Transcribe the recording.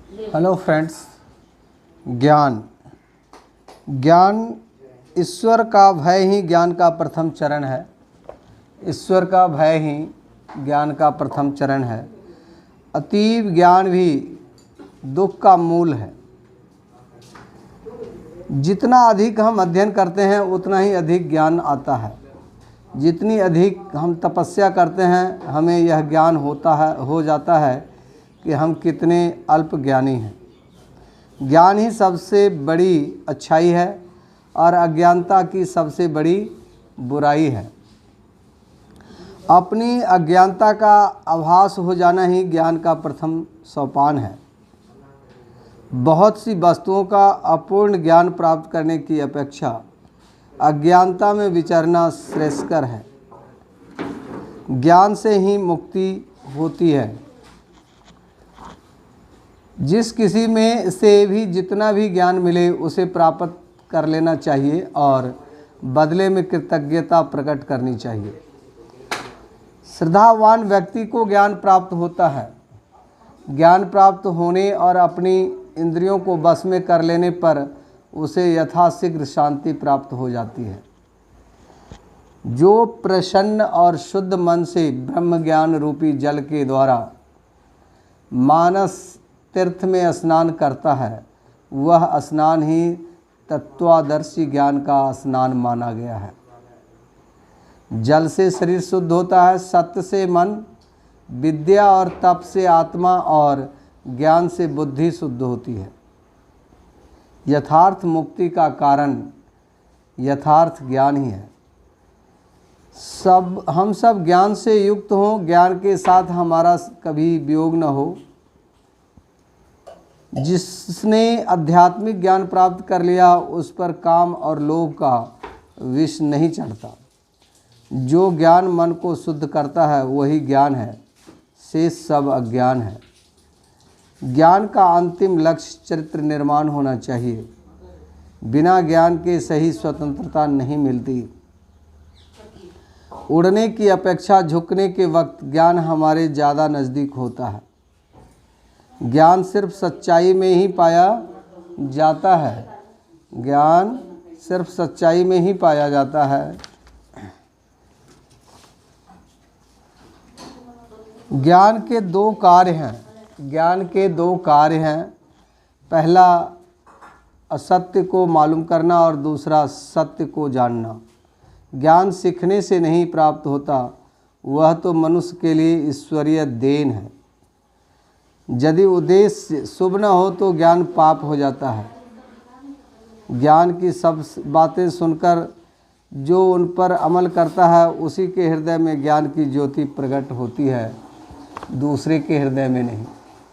Hello friends. ज्ञान ईश्वर का भय ही ज्ञान का प्रथम चरण है। ईश्वर का भय ही ज्ञान का प्रथम चरण है। अतीव ज्ञान भी दुख का मूल है। जितना अधिक हम अध्ययन करते हैं उतना ही अधिक ज्ञान आता है। जितनी अधिक हम तपस्या करते हैं हमें यह ज्ञान हो जाता है कि हम कितने अल्प ज्ञानी हैं। ज्ञान ही सबसे बड़ी अच्छाई है और अज्ञानता की सबसे बड़ी बुराई है। अपनी अज्ञानता का आभास हो जाना ही ज्ञान का प्रथम सोपान है। बहुत सी वस्तुओं का अपूर्ण ज्ञान प्राप्त करने की अपेक्षा अज्ञानता में विचरना श्रेयस्कर है। ज्ञान से ही मुक्ति होती है। जिस किसी में से भी जितना भी ज्ञान मिले उसे प्राप्त कर लेना चाहिए और बदले में कृतज्ञता प्रकट करनी चाहिए। श्रद्धावान व्यक्ति को ज्ञान प्राप्त होता है। ज्ञान प्राप्त होने और अपनी इंद्रियों को बस में कर लेने पर उसे यथाशीघ्र शांति प्राप्त हो जाती है। जो प्रसन्न और शुद्ध मन से ब्रह्म ज्ञान रूपी जल के द्वारा मानस तीर्थ में स्नान करता है वह स्नान ही तत्वादर्शी ज्ञान का स्नान माना गया है। जल से शरीर शुद्ध होता है, सत्य से मन, विद्या और तप से आत्मा और ज्ञान से बुद्धि शुद्ध होती है। यथार्थ मुक्ति का कारण यथार्थ ज्ञान ही है। हम सब ज्ञान से युक्त हों, ज्ञान के साथ हमारा कभी वियोग न हो। जिसने आध्यात्मिक ज्ञान प्राप्त कर लिया उस पर काम और लोभ का विष नहीं चढ़ता। जो ज्ञान मन को शुद्ध करता है वही ज्ञान है, शेष सब अज्ञान है। ज्ञान का अंतिम लक्ष्य चरित्र निर्माण होना चाहिए। बिना ज्ञान के सही स्वतंत्रता नहीं मिलती। उड़ने की अपेक्षा झुकने के वक्त ज्ञान हमारे ज़्यादा नज़दीक होता है। ज्ञान सिर्फ सच्चाई में ही पाया जाता है। ज्ञान सिर्फ सच्चाई में ही पाया जाता है। ज्ञान के दो कार्य हैं। पहला असत्य को मालूम करना और दूसरा सत्य को जानना। ज्ञान सीखने से नहीं प्राप्त होता, वह तो मनुष्य के लिए ईश्वरीय देन है। यदि उद्देश्य शुभ न हो तो ज्ञान पाप हो जाता है। ज्ञान की सब बातें सुनकर जो उन पर अमल करता है उसी के हृदय में ज्ञान की ज्योति प्रकट होती है, दूसरे के हृदय में नहीं।